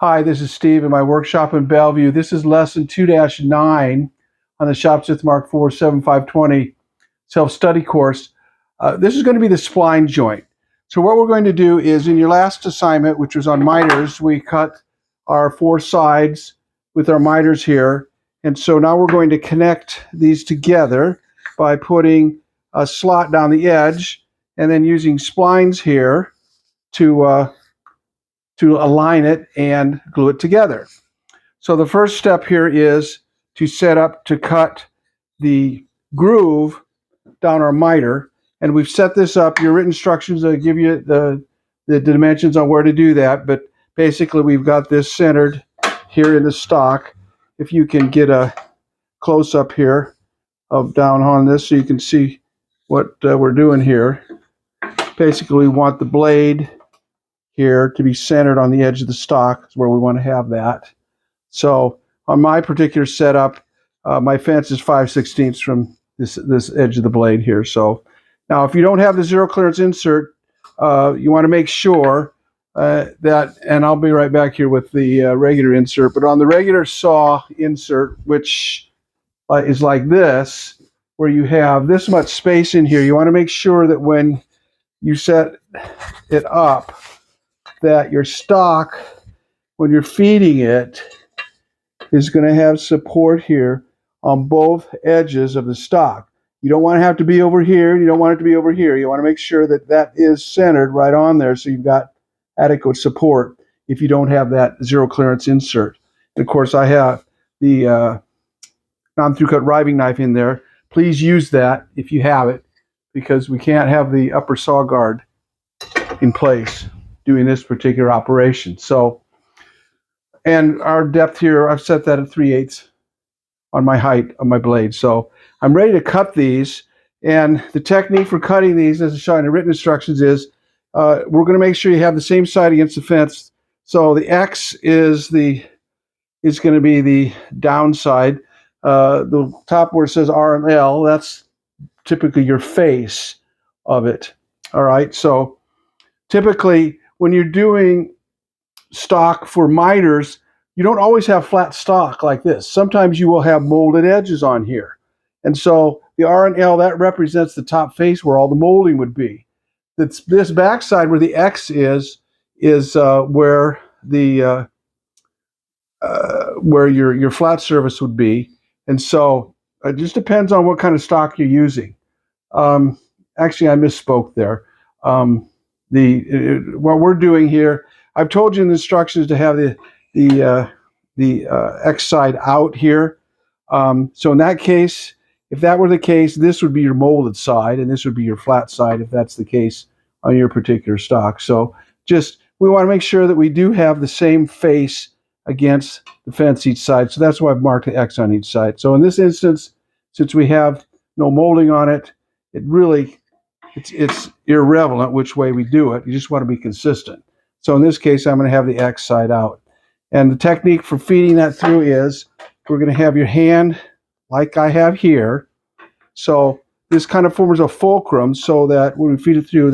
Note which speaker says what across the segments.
Speaker 1: Hi, this is Steve in my workshop in Bellevue. This is lesson 2-9 on the Shop with Mark IV 7520 self-study course. This is going to be the spline joint. So what we're going to do is, in your last assignment, which was on miters, we cut our four sides with our miters here. And so now we're going to connect these together by putting a slot down the edge and then using splines here to align it and glue it together. So the first step here is to set up to cut the groove down our miter. And we've set this up. Your written instructions will give you the dimensions on where to do that. But basically, we've got this centered here in the stock. If you can get a close-up here of down on this so you can see what we're doing here. Basically, we want the blade here to be centered on the edge of the stock is where we want to have that. So on my particular setup, my fence is 5/16 from this edge of the blade here. So now if you don't have the zero clearance insert, you want to make sure that, and I'll be right back here with the regular insert, but on the regular saw insert, which is like this, where you have this much space in here, you want to make sure that when you set it up, that your stock, when you're feeding it, is going to have support here on both edges of the stock. You don't want to have to be over here. You don't want it to be over here. You want to make sure that that is centered right on there so you've got adequate support if you don't have that zero clearance insert. And of course, I have the non-through-cut riving knife in there. Please use that if you have it, because we can't have the upper saw guard in place doing this particular operation. So, and our depth here, I've set that at 3/8 on my height of my blade. So I'm ready to cut these. And the technique for cutting these, as shown in the written instructions, is we're going to make sure you have the same side against the fence. So the X is going to be the downside. The top where it says R and L, that's typically your face of it. All right. So typically, when you're doing stock for miters, you don't always have flat stock like this. Sometimes you will have molded edges on here. And so the R and L, that represents the top face where all the molding would be. This backside where the X is where the where your flat surface would be. And so it just depends on what kind of stock you're using. Actually, I misspoke there. What we're doing here, I've told you in the instructions to have the X side out here. So in that case, if that were the case, this would be your molded side, and this would be your flat side if that's the case on your particular stock. So we want to make sure that we do have the same face against the fence each side. So that's why I've marked the X on each side. So in this instance, since we have no molding on it, it's irrelevant which way we do it. You just want to be consistent. So in this case, I'm going to have the X side out. And the technique for feeding that through is we're going to have your hand like I have here. So this kind of forms a fulcrum so that when we feed it through,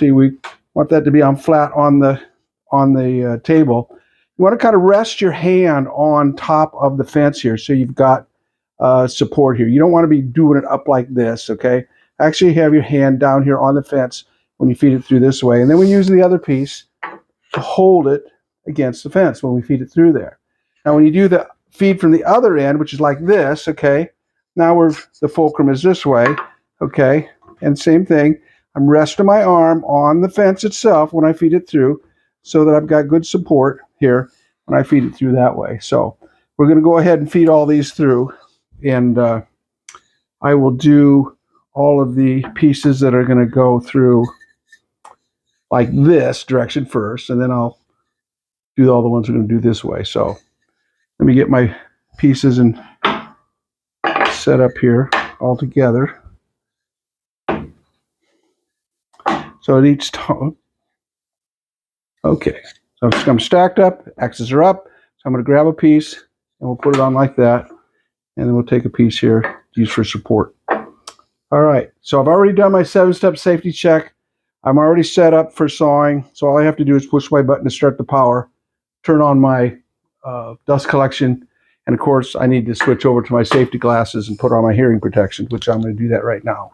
Speaker 1: we want that to be on flat on the table. You want to kind of rest your hand on top of the fence here so you've got support here. You don't want to be doing it up like this, okay? Actually have your hand down here on the fence when you feed it through this way. And then we use the other piece to hold it against the fence when we feed it through there. Now when you do the feed from the other end, which is like this, okay, now the fulcrum is this way, okay, and same thing. I'm resting my arm on the fence itself when I feed it through so that I've got good support here when I feed it through that way. So we're going to go ahead and feed all these through, and I will do all of the pieces that are going to go through like this direction first, and then I'll do all the ones we're going to do this way. So let me get my pieces and set up here all together. So at each time, okay, so I'm stacked up, X's are up, so I'm going to grab a piece and we'll put it on like that, and then we'll take a piece here to use for support. All right, so I've already done my 7-step safety check. I'm already set up for sawing, so all I have to do is push my button to start the power. turn on my dust collection. And of course, I need to switch over to my safety glasses and put on my hearing protection, which I'm going to do that right now.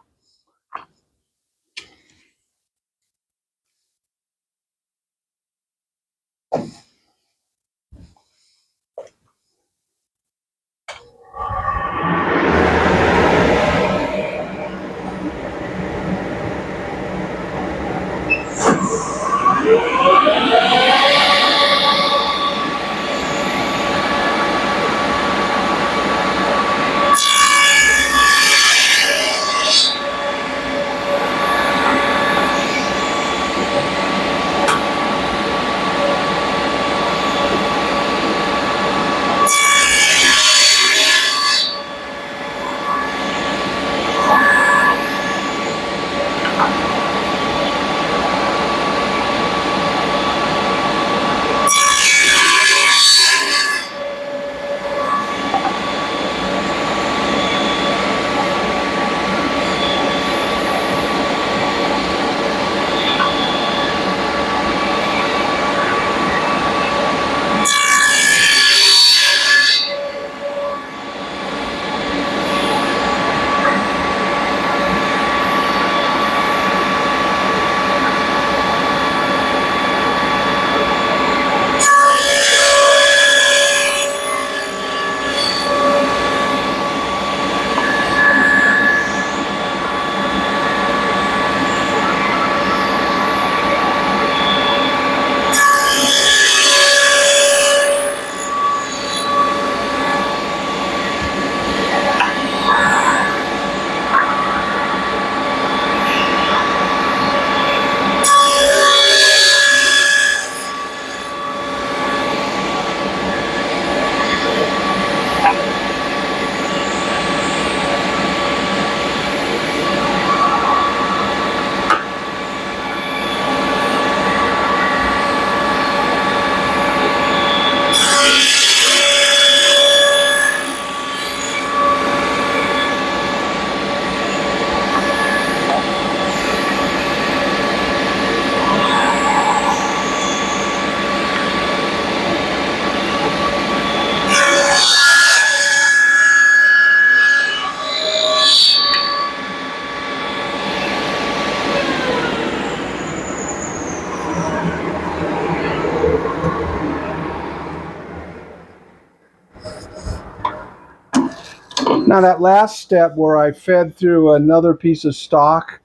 Speaker 1: Now that last step where I fed through another piece of stock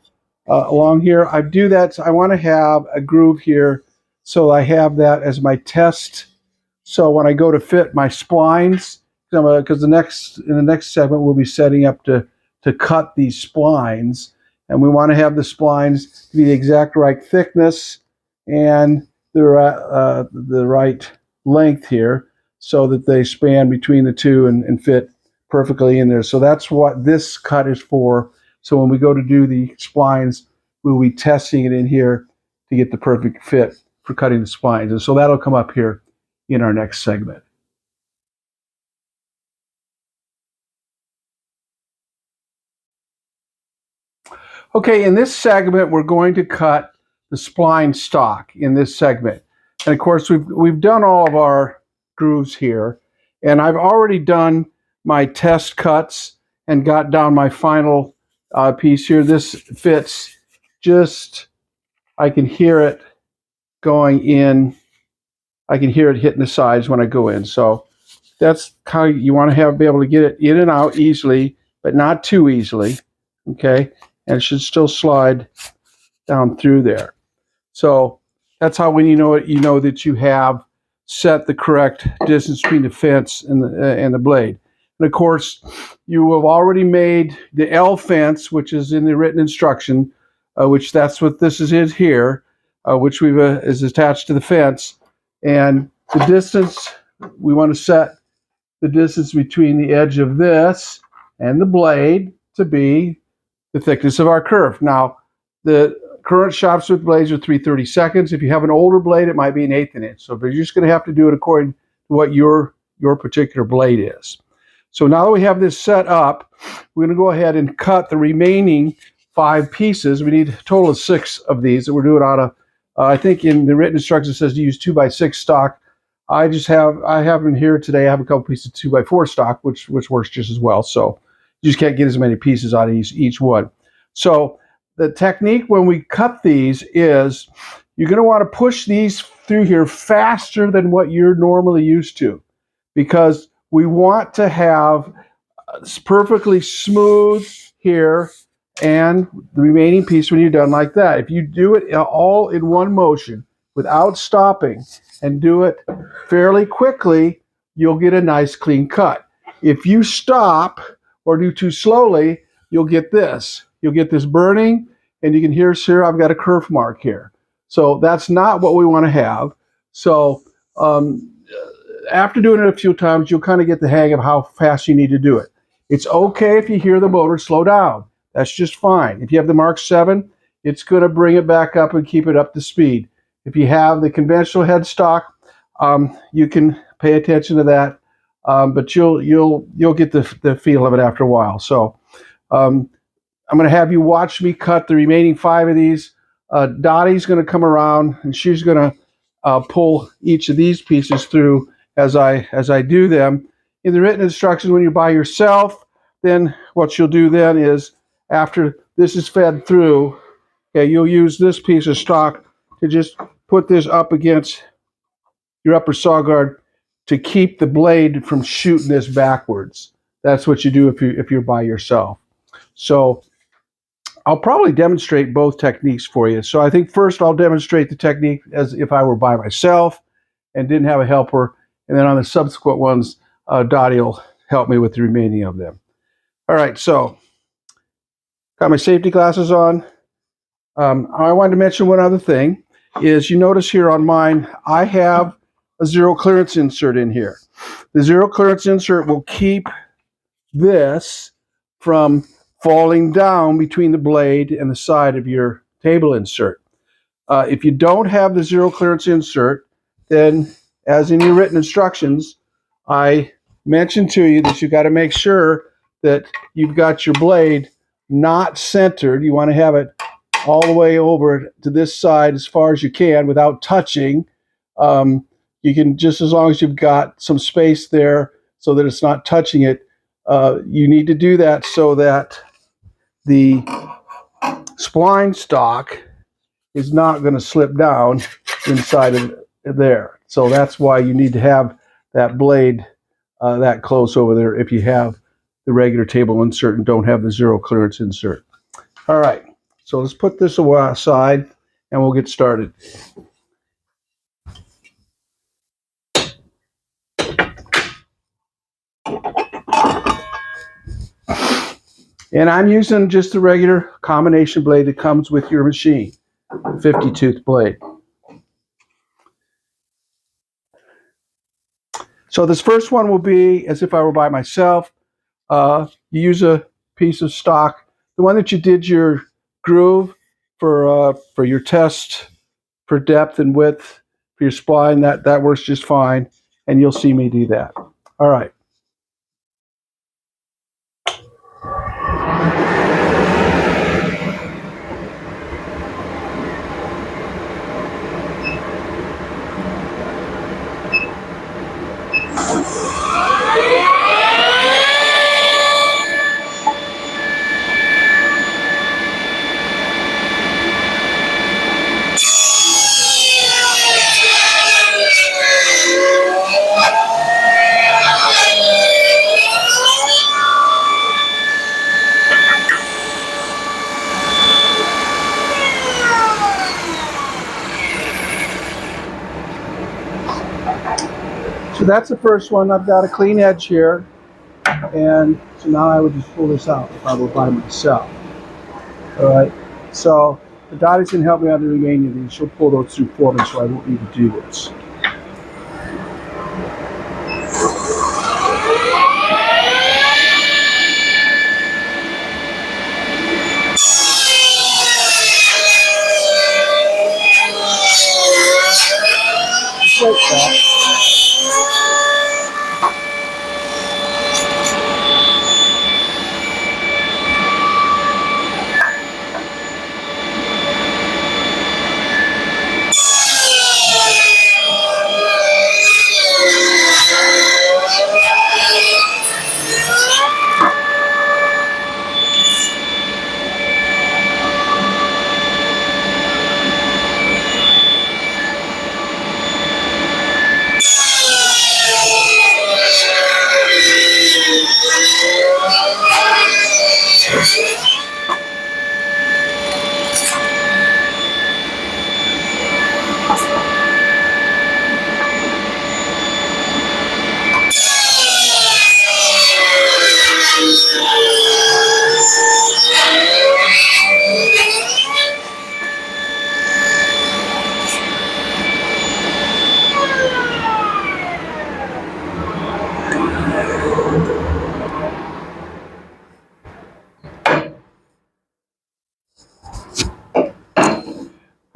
Speaker 1: along here, I do that. I want to have a groove here, so I have that as my test. So when I go to fit my splines, because in the next segment we'll be setting up to cut these splines, and we want to have the splines to be the exact right thickness and the right length here, so that they span between the two and fit perfectly in there. So that's what this cut is for. So when we go to do the splines, we'll be testing it in here to get the perfect fit for cutting the splines. And so that'll come up here in our next segment. Okay, in this segment, we're going to cut the spline stock in this segment. And of course, we've done all of our grooves here, and I've already done my test cuts and got down my final piece here. This fits just, I can hear it going in. I can hear it hitting the sides when I go in. So that's how you want to be able to get it in and out easily, but not too easily, okay? And it should still slide down through there. So that's how when you know it, you know that you have set the correct distance between the fence and the blade. And of course, you have already made the L fence, which is in the written instruction, which that's what this is here, which is attached to the fence. And the distance, we want to set the distance between the edge of this and the blade to be the thickness of our curve. Now, the current shops with blades are 3/32. If you have an older blade, it might be an 1/8 inch. So you're just going to have to do it according to what your particular blade is. So now that we have this set up, we're going to go ahead and cut the remaining 5 pieces. We need a total of 6 of these that we're doing out of, I think in the written instructions it says to use 2x6 stock. I have them here today. I have a couple pieces of 2x4 stock, which works just as well. So you just can't get as many pieces out of each one. So the technique when we cut these is you're going to want to push these through here faster than what you're normally used to, because we want to have perfectly smooth here and the remaining piece when you're done like that. If you do it all in one motion without stopping and do it fairly quickly, you'll get a nice clean cut. If you stop or do too slowly, you'll get this. You'll get this burning, and you can hear here I've got a kerf mark here. So that's not what we want to have. So after doing it a few times, you'll kind of get the hang of how fast you need to do it. It's okay if you hear the motor slow down. That's just fine. If you have the Mark 7, it's going to bring it back up and keep it up to speed. If you have the conventional headstock, you can pay attention to that, but you'll get the feel of it after a while. So I'm going to have you watch me cut the remaining 5 of these. Dottie's going to come around and she's going to pull each of these pieces through as I do them. In the written instructions, when you're by yourself, then what you'll do then is after this is fed through, okay, you'll use this piece of stock to just put this up against your upper saw guard to keep the blade from shooting this backwards. That's what you do if you're by yourself. So I'll probably demonstrate both techniques for you. So I think first I'll demonstrate the technique as if I were by myself and didn't have a helper, and then on the subsequent ones, Dottie will help me with the remaining of them. All right, so got my safety glasses on. I wanted to mention one other thing is you notice here on mine, I have a zero clearance insert in here. The zero clearance insert will keep this from falling down between the blade and the side of your table insert. If you don't have the zero clearance insert, then as in your written instructions, I mentioned to you that you've got to make sure that you've got your blade not centered. You want to have it all the way over to this side as far as you can without touching. You can, just as long as you've got some space there so that it's not touching it, you need to do that so that the spline stock is not going to slip down inside of there. So that's why you need to have that blade that close over there if you have the regular table insert and don't have the zero clearance insert. All right, so let's put this aside and we'll get started. And I'm using just the regular combination blade that comes with your machine, 50-tooth blade. So this first one will be as if I were by myself. You use a piece of stock, the one that you did your groove for your test for depth and width for your spline. That works just fine, and you'll see me do that. All right. So that's the first one. I've got a clean edge here, and so now I would just pull this out if I were by myself. All right, so the Dottie's going to help me on the remaining of these. She'll pull those through for me, so I won't need to do this. Just like that.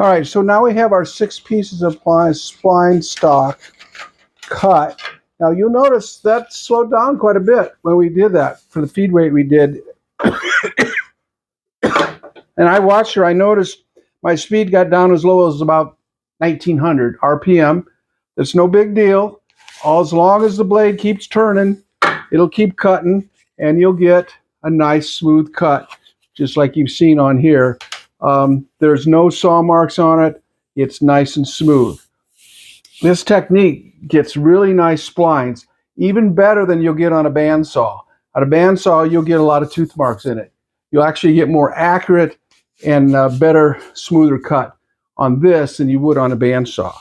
Speaker 1: All right, so now we have our 6 pieces of spline stock cut. Now you'll notice that slowed down quite a bit when we did that for the feed weight we did. And I watched her, I noticed my speed got down as low as about 1900 RPM. That's no big deal. As long as the blade keeps turning, it'll keep cutting and you'll get a nice smooth cut, just like you've seen on here. There's no saw marks on it. It's nice and smooth. This technique gets really nice splines, even better than you'll get on a bandsaw. On a bandsaw, you'll get a lot of tooth marks in it. You'll actually get more accurate and better, smoother cut on this than you would on a bandsaw.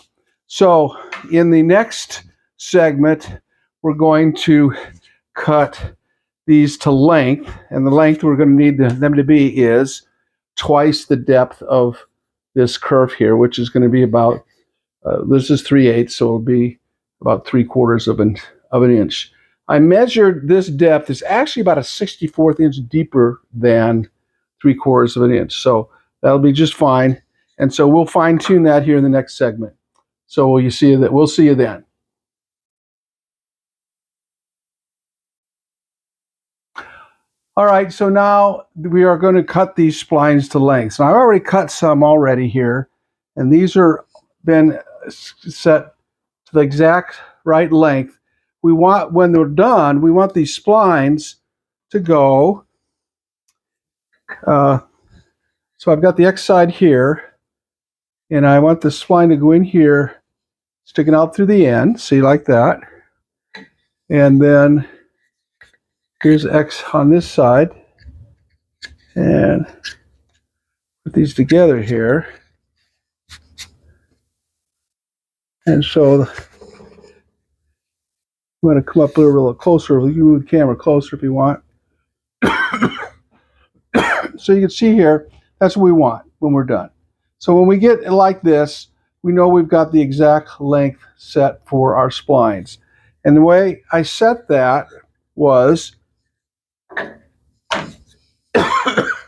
Speaker 1: So in the next segment, we're going to cut these to length, and the length we're going to need them to be is twice the depth of this curve here, which is going to be about, this is 3/8, so it'll be about 3/4 of an inch. I measured this depth is actually about a 64th inch deeper than 3/4 of an inch. So that'll be just fine. And so we'll fine tune that here in the next segment. So we'll see you then. All right, so now we are going to cut these splines to length. So I've already cut some already here, and these are been set to the exact right length. We want, when they're done, we want these splines to go. So I've got the X side here, and I want the spline to go in here, sticking out through the end, see, like that. And then here's X on this side, and put these together here. And so I'm going to come up a little closer. You can move the camera closer if you want. So you can see here, that's what we want when we're done. So when we get it like this, we know we've got the exact length set for our splines. And the way I set that was,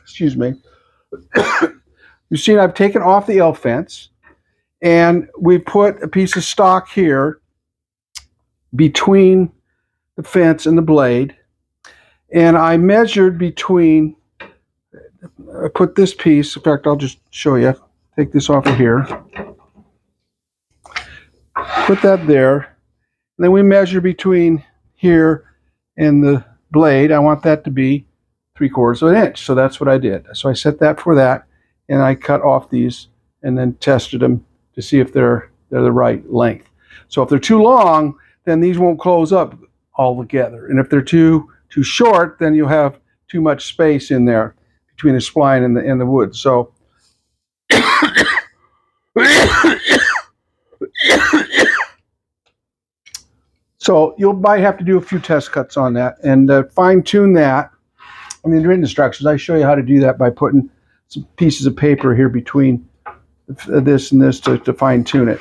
Speaker 1: excuse me, you've seen I've taken off the L fence, and we put a piece of stock here between the fence and the blade, and I measured between, I put this piece, in fact I'll just show you, take this off of here, put that there, and then we measure between here and the blade. I want that to be 3/4 of an inch, so that's what I did. So I set that for that, and I cut off these and then tested them to see if they're the right length. So if they're too long, then these won't close up all together, and if they're too short, then you'll have too much space in there between the spline and the wood. So so you might have to do a few test cuts on that and fine tune that. I mean, the written instructions, I show you how to do that by putting some pieces of paper here between this and this to fine tune it.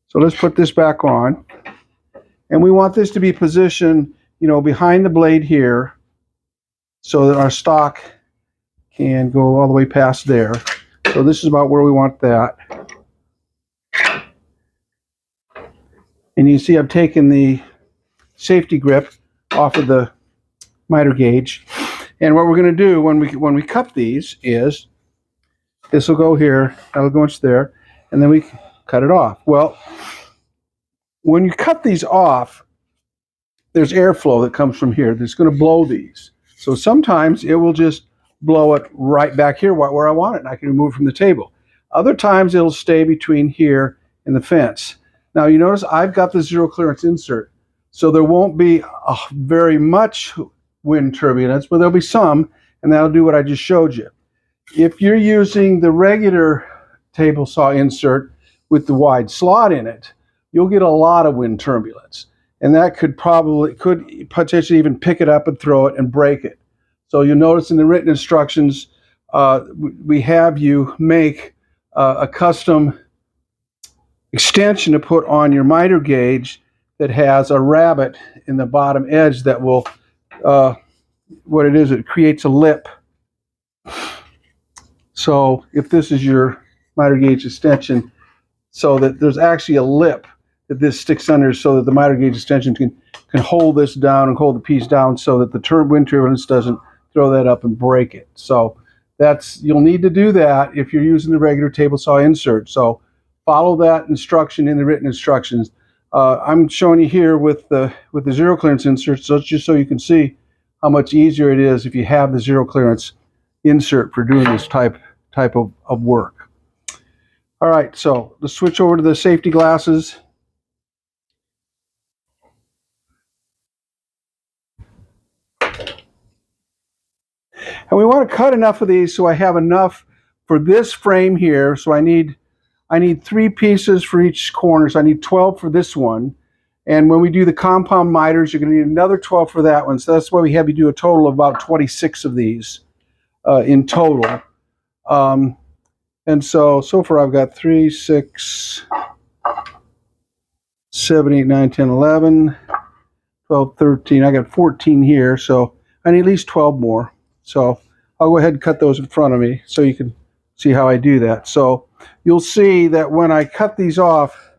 Speaker 1: So let's put this back on, and we want this to be positioned, you know, behind the blade here, so that our stock can go all the way past there. So this is about where we want that. And you see I've taken the safety grip off of the miter gauge. And what we're going to do when we cut these is, this will go here, that'll go into there, and then we cut it off. Well, when you cut these off, there's airflow that comes from here that's going to blow these. So sometimes it will just blow it right back here where I want it, and I can remove it from the table. Other times it'll stay between here and the fence. Now you notice I've got the zero clearance insert, so there won't be very much wind turbulence, but there'll be some, and that'll do what I just showed you. If you're using the regular table saw insert with the wide slot in it, you'll get a lot of wind turbulence, and that could potentially even pick it up and throw it and break it. So you'll notice in the written instructions, we have you make a custom extension to put on your miter gauge that has a rabbet in the bottom edge that will, what it is, it creates a lip. So if this is your miter gauge extension, so that there's actually a lip that this sticks under, so that the miter gauge extension can hold this down and hold the piece down, so that the wind turbulence doesn't throw that up and break it. So you'll need to do that if you're using the regular table saw insert. So follow that instruction in the written instructions. I'm showing you here with the zero clearance insert, so just so you can see how much easier it is if you have the zero clearance insert for doing this type of work. All right, so let's switch over to the safety glasses. And we want to cut enough of these so I have enough for this frame here. So I need 3 pieces for each corner. So I need 12 for this one. And when we do the compound miters, you're going to need another 12 for that one. So that's why we have you do a total of about 26 of these in total. And so far I've got 3, 6, 7, 8, 9, 10, 11, 12, 13. I got 14 here. So I need at least 12 more. So I'll go ahead and cut those in front of me so you can see how I do that. So you'll see that when I cut these off,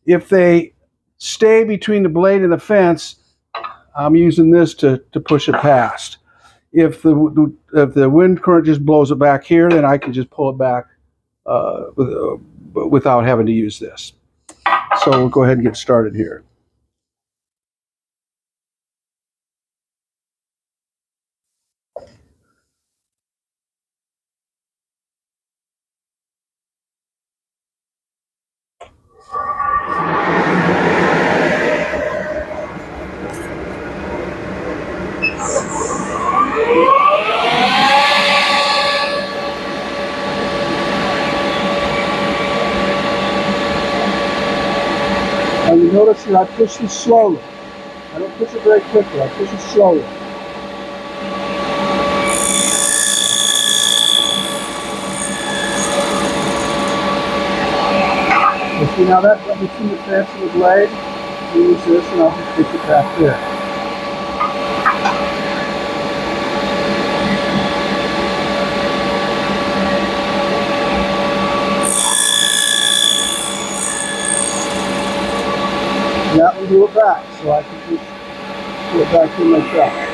Speaker 1: if they stay between the blade and the fence, I'm using this to push it past. If the wind current just blows it back here, then I can just pull it back without having to use this. So we'll go ahead and get started here. And you notice that I push this slowly. I don't push it very quickly, I push it slowly. You see now that between the fence and the blade, you use this and I'll just push it back there. And that will do it back, so I can just put it back in myself.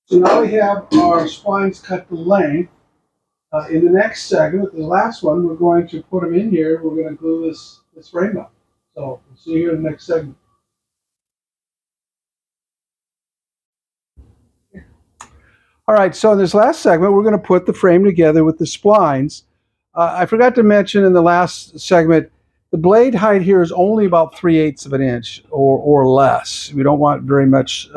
Speaker 1: So now we have our splines cut to length. In the next segment, the last one, we're going to put them in here. We're going to glue this frame up. So we'll see you in the next segment. All right, so in this last segment, we're going to put the frame together with the splines. I forgot to mention in the last segment, the blade height here is only about 3/8 of an inch or less. We don't want very much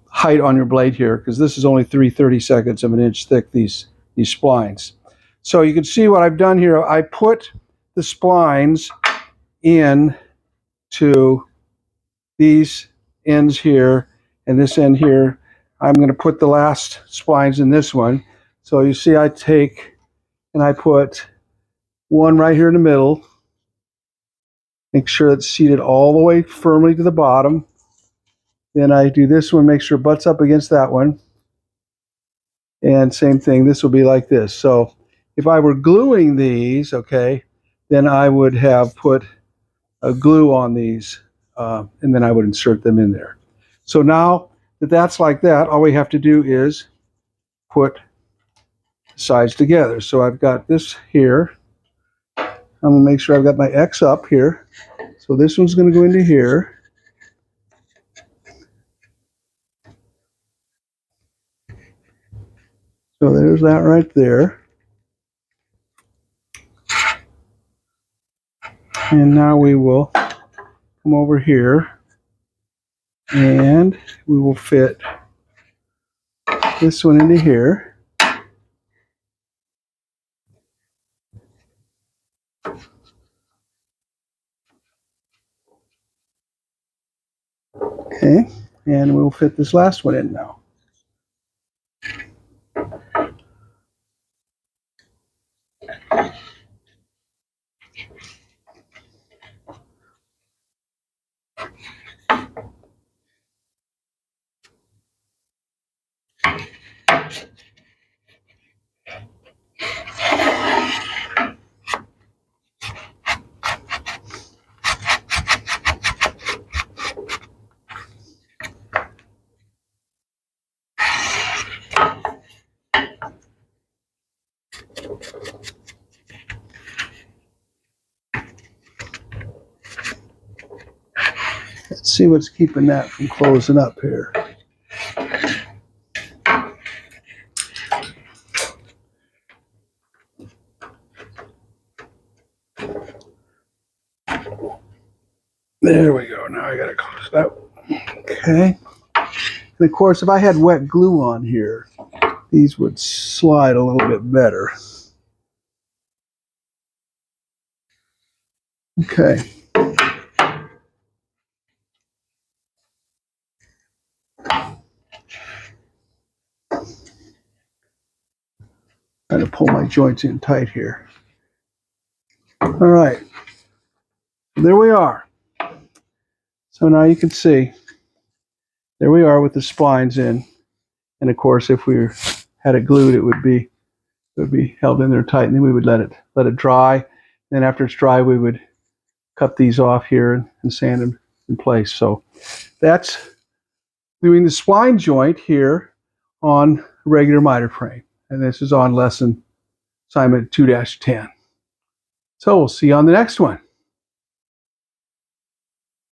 Speaker 1: height on your blade here because this is only 3/32 of an inch thick, these splines. So you can see what I've done here. I put the splines in to these ends here and this end here. I'm going to put the last splines in this one. So you see I take and I put one right here in the middle. Make sure it's seated all the way firmly to the bottom. Then I do this one, make sure it butts up against that one. And same thing, this will be like this. So if I were gluing these, okay, then I would have put a glue on these and then I would insert them in there. So now that that's like that, all we have to do is put sides together. So I've got this here. I'm going to make sure I've got my X up here. So this one's going to go into here. So there's that right there. And now we will come over here and we will fit this one into here. Okay, and we'll fit this last one in now. Let's see what's keeping that from closing up here. There we go. Now I got to close that. Okay. And of course, if I had wet glue on here, these would slide a little bit better. Okay. Trying to pull my joints in tight here. All right. There we are. So now you can see, there we are with the splines in. And of course, if we had it glued, it would be held in there tight, and then we would let it dry. Then after it's dry, we would cut these off here and sand them in place. So that's doing the spline joint here on a regular miter frame. And this is on lesson assignment 2-10. So we'll see you on the next one.